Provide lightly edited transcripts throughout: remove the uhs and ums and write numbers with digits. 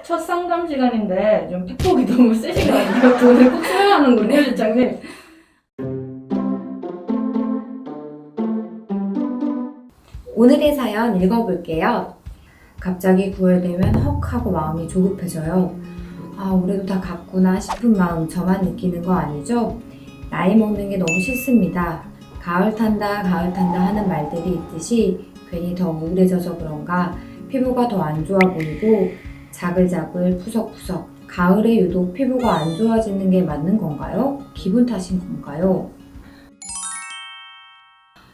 첫 상담 시간인데 좀 팩폭이 너무 세신 거 아니에요? 돈을 꼭 써야 하는군요, 실장님. 오늘의 사연 읽어볼게요. 갑자기 9월 되면 헉 하고 마음이 조급해져요. 아, 올해도 다 갔구나 싶은 마음 저만 느끼는 거 아니죠? 나이 먹는 게 너무 싫습니다. 가을 탄다 하는 말들이 있듯이 괜히 더 우울해져서 그런가 피부가 더 안 좋아 보이고 자글자글 푸석푸석. 가을에 유독 피부가 안 좋아지는 게 맞는 건가요? 기분 탓인 건가요?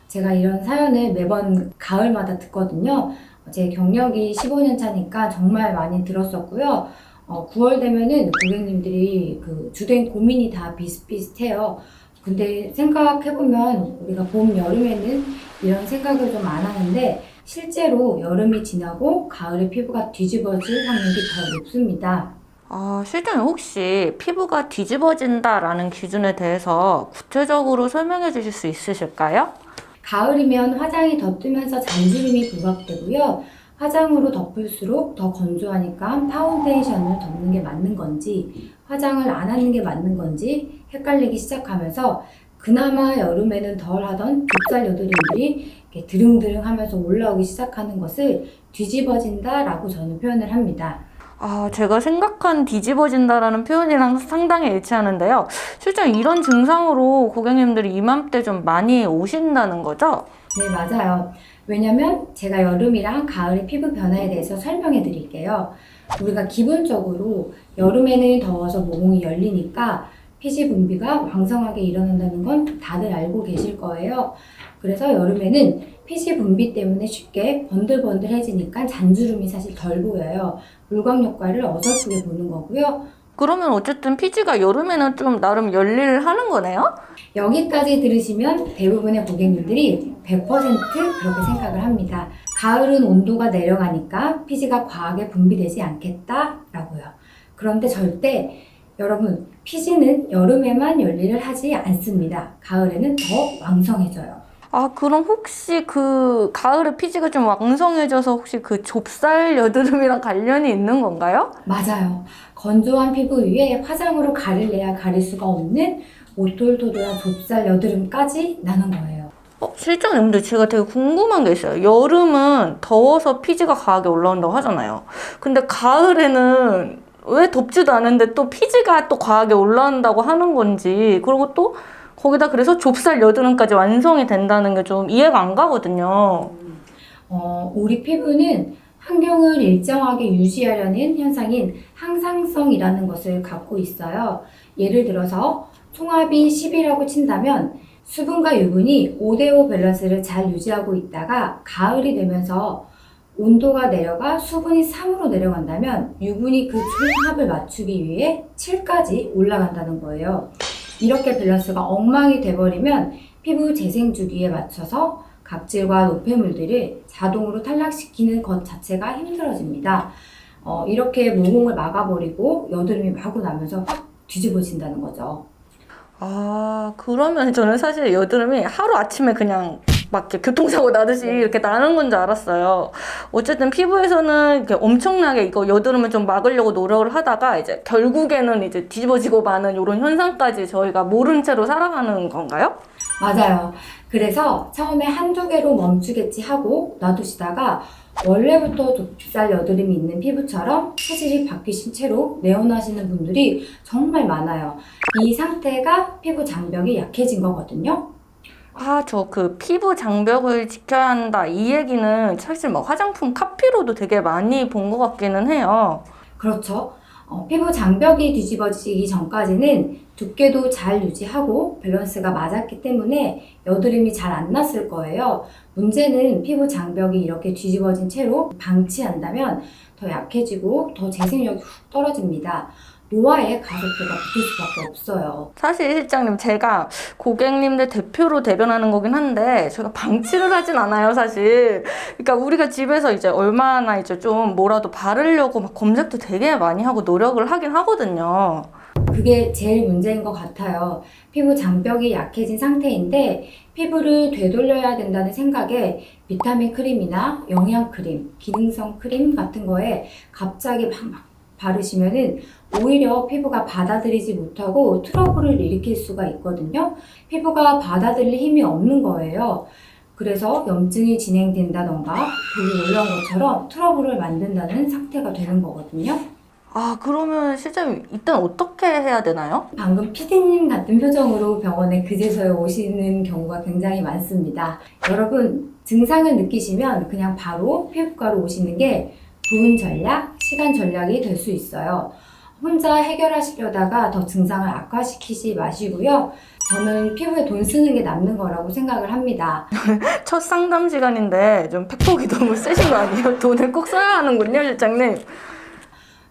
제가 이런 사연을 매번 가을마다 듣거든요. 제 경력이 15년 차니까 정말 많이 들었었고요. 9월 되면은 고객님들이 그 주된 고민이 다 비슷비슷해요. 근데 생각해보면 우리가 봄, 여름에는 이런 생각을 좀 안 하는데 실제로 여름이 지나고 가을에 피부가 뒤집어질 확률이 더 높습니다. 실장님 혹시 피부가 뒤집어진다라는 기준에 대해서 구체적으로 설명해 주실 수 있으실까요? 가을이면 화장이 더 뜨면서 잔주름이 부각되고요. 화장으로 덮을수록 더 건조하니까 파운데이션을 덮는 게 맞는 건지 화장을 안 하는 게 맞는 건지 헷갈리기 시작하면서 그나마 여름에는 덜 하던 좁쌀 여드름들이 이렇게 드릉드릉 하면서 올라오기 시작하는 것을 뒤집어진다 라고 저는 표현을 합니다. 제가 생각한 뒤집어진다라는 표현이랑 상당히 일치하는데요. 실제 이런 증상으로 고객님들이 이맘때 좀 많이 오신다는 거죠? 네, 맞아요. 왜냐면 제가 여름이랑 가을의 피부 변화에 대해서 설명해 드릴게요. 우리가 기본적으로 여름에는 더워서 모공이 열리니까 피지 분비가 왕성하게 일어난다는 건 다들 알고 계실 거예요. 그래서 여름에는 피지 분비 때문에 쉽게 번들번들해지니까 잔주름이 사실 덜 보여요. 물광 효과를 어설프게 보는 거고요. 그러면 어쨌든 피지가 여름에는 좀 나름 열일을 하는 거네요? 여기까지 들으시면 대부분의 고객님들이 100% 그렇게 생각을 합니다. 가을은 온도가 내려가니까 피지가 과하게 분비되지 않겠다라고요. 그런데 절대 여러분, 피지는 여름에만 열일을 하지 않습니다. 가을에는 더 왕성해져요. 그럼 혹시 그 가을에 피지가 좀 왕성해져서 혹시 그 좁쌀 여드름이랑 관련이 있는 건가요? 맞아요. 건조한 피부 위에 화장으로 가릴래야 가릴 수가 없는 오돌토돌한 좁쌀 여드름까지 나는 거예요. 실장님, 근데 제가 되게 궁금한 게 있어요. 여름은 더워서 피지가 과하게 올라온다고 하잖아요. 근데 가을에는 왜 덥지도 않은데 또 피지가 또 과하게 올라온다고 하는 건지, 그리고 또 거기다 그래서 좁쌀 여드름까지 완성이 된다는 게 좀 이해가 안 가거든요. 우리 피부는 환경을 일정하게 유지하려는 현상인 항상성이라는 것을 갖고 있어요. 예를 들어서 총합이 10이라고 친다면 수분과 유분이 5대5 밸런스를 잘 유지하고 있다가 가을이 되면서 온도가 내려가 수분이 3으로 내려간다면 유분이 그 총합을 맞추기 위해 7까지 올라간다는 거예요. 이렇게 밸런스가 엉망이 돼버리면 피부 재생 주기에 맞춰서 각질과 노폐물들을 자동으로 탈락시키는 것 자체가 힘들어집니다. 이렇게 모공을 막아버리고 여드름이 마구 나면서 확 뒤집어진다는 거죠. 그러면 저는 사실 여드름이 하루아침에 그냥 막 이렇게 교통사고 나듯이 이렇게 나는 건 줄 알았어요. 어쨌든 피부에서는 이렇게 엄청나게 이거 여드름을 좀 막으려고 노력을 하다가 이제 결국에는 이제 뒤집어지고 마는 이런 현상까지 저희가 모른 채로 살아가는 건가요? 맞아요. 그래서 처음에 한두 개로 멈추겠지 하고 놔두시다가 원래부터 좁쌀 여드름이 있는 피부처럼 체질이 바뀌신 채로 내원하시는 분들이 정말 많아요. 이 상태가 피부 장벽이 약해진 거거든요. 저 그 피부 장벽을 지켜야 한다 이 얘기는 사실 뭐 화장품 카피로도 되게 많이 본 것 같기는 해요. 그렇죠. 피부 장벽이 뒤집어지기 전까지는 두께도 잘 유지하고 밸런스가 맞았기 때문에 여드름이 잘 안 났을 거예요. 문제는 피부 장벽이 이렇게 뒤집어진 채로 방치한다면 더 약해지고 더 재생력이 훅 떨어집니다. 노화에 가속도가 붙을 수밖에 없어요. 사실 실장님 제가 고객님들 대표로 대변하는 거긴 한데 제가 방치를 하진 않아요 사실. 그러니까 우리가 집에서 이제 얼마나 이제 좀 뭐라도 바르려고 막 검색도 되게 많이 하고 노력을 하긴 하거든요. 그게 제일 문제인 것 같아요. 피부 장벽이 약해진 상태인데 피부를 되돌려야 된다는 생각에 비타민 크림이나 영양 크림, 기능성 크림 같은 거에 갑자기 막 바르시면은 오히려 피부가 받아들이지 못하고 트러블을 일으킬 수가 있거든요. 피부가 받아들일 힘이 없는 거예요. 그래서 염증이 진행된다던가 독이 올라온 것처럼 트러블을 만든다는 상태가 되는 거거든요. 아, 그러면 실장님, 이땐 어떻게 해야 되나요? 방금 피디님 같은 표정으로 병원에 그제서야 오시는 경우가 굉장히 많습니다. 여러분, 증상을 느끼시면 그냥 바로 피부과로 오시는 게 돈 전략, 시간 전략이 될 수 있어요. 혼자 해결하시려다가 더 증상을 악화시키지 마시고요. 저는 피부에 돈 쓰는 게 남는 거라고 생각을 합니다. 첫 상담 시간인데 좀 팩폭이 너무 세신 거 아니에요? 돈을 꼭 써야 하는군요, 실장님.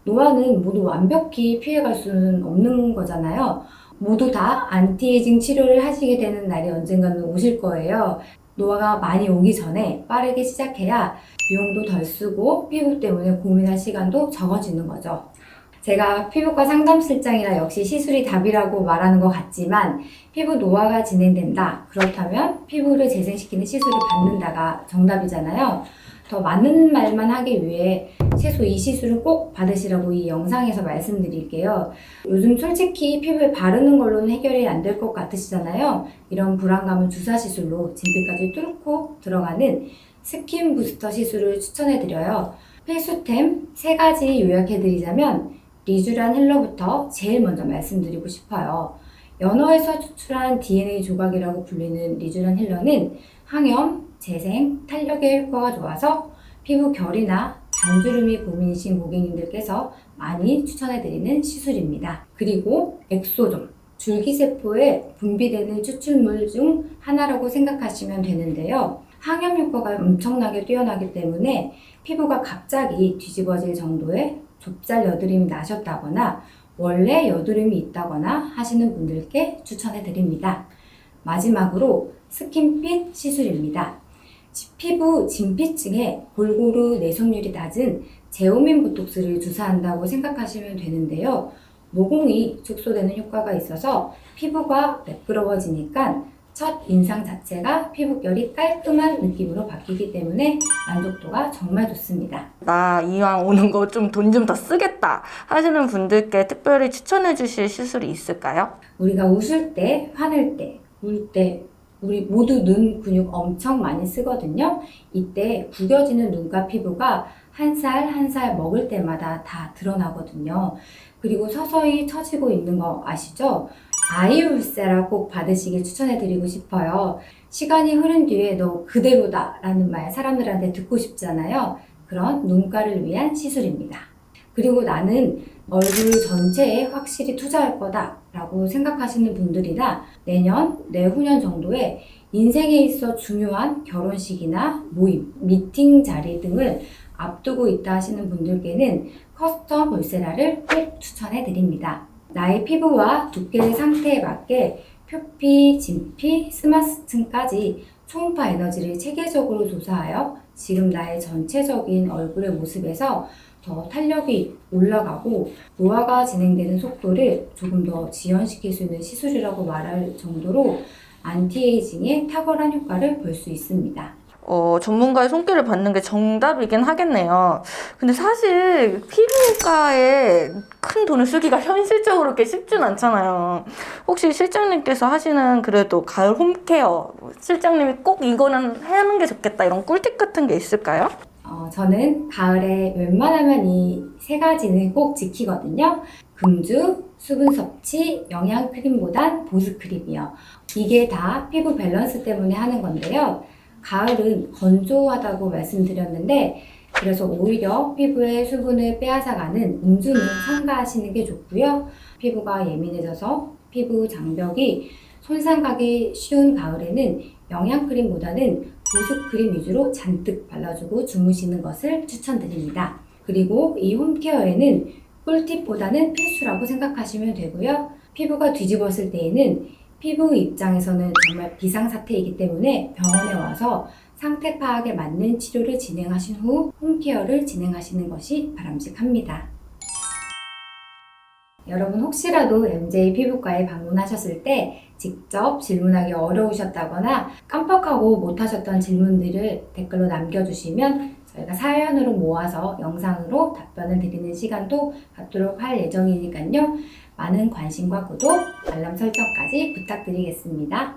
노화는 모두 완벽히 피해갈 수는 없는 거잖아요. 모두 다 안티에이징 치료를 하시게 되는 날이 언젠가는 오실 거예요. 노화가 많이 오기 전에 빠르게 시작해야 비용도 덜 쓰고 피부 때문에 고민할 시간도 적어지는 거죠. 제가 피부과 상담실장이라 역시 시술이 답이라고 말하는 것 같지만 피부 노화가 진행된다. 그렇다면 피부를 재생시키는 시술을 받는다가 정답이잖아요. 더 맞는 말만 하기 위해 최소 이 시술은 꼭 받으시라고 이 영상에서 말씀드릴게요. 요즘 솔직히 피부에 바르는 걸로는 해결이 안 될 것 같으시잖아요. 이런 불안감을 주사 시술로 진피까지 뚫고 들어가는 스킨 부스터 시술을 추천해드려요. 필수템 3가지 요약해드리자면 리쥬란 힐러부터 제일 먼저 말씀드리고 싶어요. 연어에서 추출한 DNA 조각이라고 불리는 리쥬란 힐러는 항염, 재생, 탄력에 효과가 좋아서 피부 결이나 잔주름이 고민이신 고객님들께서 많이 추천해드리는 시술입니다. 그리고 엑소존, 줄기세포에 분비되는 추출물 중 하나라고 생각하시면 되는데요. 항염 효과가 엄청나게 뛰어나기 때문에 피부가 갑자기 뒤집어질 정도의 좁쌀 여드름이 나셨다거나 원래 여드름이 있다거나 하시는 분들께 추천해드립니다. 마지막으로 스킨핏 시술입니다. 피부 진피층에 골고루 내성률이 낮은 제오민 보톡스를 주사한다고 생각하시면 되는데요. 모공이 축소되는 효과가 있어서 피부가 매끄러워지니까 첫 인상 자체가 피부결이 깔끔한 느낌으로 바뀌기 때문에 만족도가 정말 좋습니다. 나 이왕 오는 거 좀 돈 좀 더 쓰겠다 하시는 분들께 특별히 추천해 주실 시술이 있을까요? 우리가 웃을 때, 화낼 때, 울 때 우리 모두 눈 근육 엄청 많이 쓰거든요. 이때 구겨지는 눈가 피부가 한 살 한 살 먹을 때마다 다 드러나거든요. 그리고 서서히 처지고 있는 거 아시죠? 아이울세라 꼭 받으시길 추천해드리고 싶어요. 시간이 흐른 뒤에 너 그대로다 라는 말 사람들한테 듣고 싶잖아요. 그런 눈가를 위한 시술입니다. 그리고 나는 얼굴 전체에 확실히 투자할 거다 라고 생각하시는 분들이나 내년, 내후년 정도에 인생에 있어 중요한 결혼식이나 모임, 미팅 자리 등을 앞두고 있다 하시는 분들께는 커스텀 울세라를 꼭 추천해 드립니다. 나의 피부와 두께의 상태에 맞게 표피, 진피, 스마스층까지 초음파 에너지를 체계적으로 조사하여 지금 나의 전체적인 얼굴의 모습에서 더 탄력이 올라가고 노화가 진행되는 속도를 조금 더 지연시킬 수 있는 시술이라고 말할 정도로 안티에이징의 탁월한 효과를 볼 수 있습니다. 전문가의 손길을 받는 게 정답이긴 하겠네요. 근데 사실 피부과에 큰 돈을 쓰기가 현실적으로 그렇게 쉽진 않잖아요. 혹시 실장님께서 하시는 그래도 가을 홈케어, 실장님이 꼭 이거는 하는 게 좋겠다 이런 꿀팁 같은 게 있을까요? 저는 가을에 웬만하면 이 3가지는 꼭 지키거든요. 금주, 수분 섭취, 영양 크림보단 보습 크림이요. 이게 다 피부 밸런스 때문에 하는 건데요. 가을은 건조하다고 말씀드렸는데 그래서 오히려 피부에 수분을 빼앗아가는 음주는 삼가하시는 게 좋고요. 피부가 예민해져서 피부 장벽이 손상가기 쉬운 가을에는 영양크림보다는 보습크림 위주로 잔뜩 발라주고 주무시는 것을 추천드립니다. 그리고 이 홈케어에는 꿀팁보다는 필수라고 생각하시면 되고요. 피부가 뒤집었을 때에는 피부 입장에서는 정말 비상사태이기 때문에 병원에 와서 상태 파악에 맞는 치료를 진행하신 후 홈케어를 진행하시는 것이 바람직합니다. 여러분 혹시라도 MJ 피부과에 방문하셨을 때 직접 질문하기 어려우셨다거나 깜빡하고 못하셨던 질문들을 댓글로 남겨주시면 저희가 사연으로 모아서 영상으로 답변을 드리는 시간도 갖도록 할 예정이니까요. 많은 관심과 구독, 알람 설정까지 부탁드리겠습니다.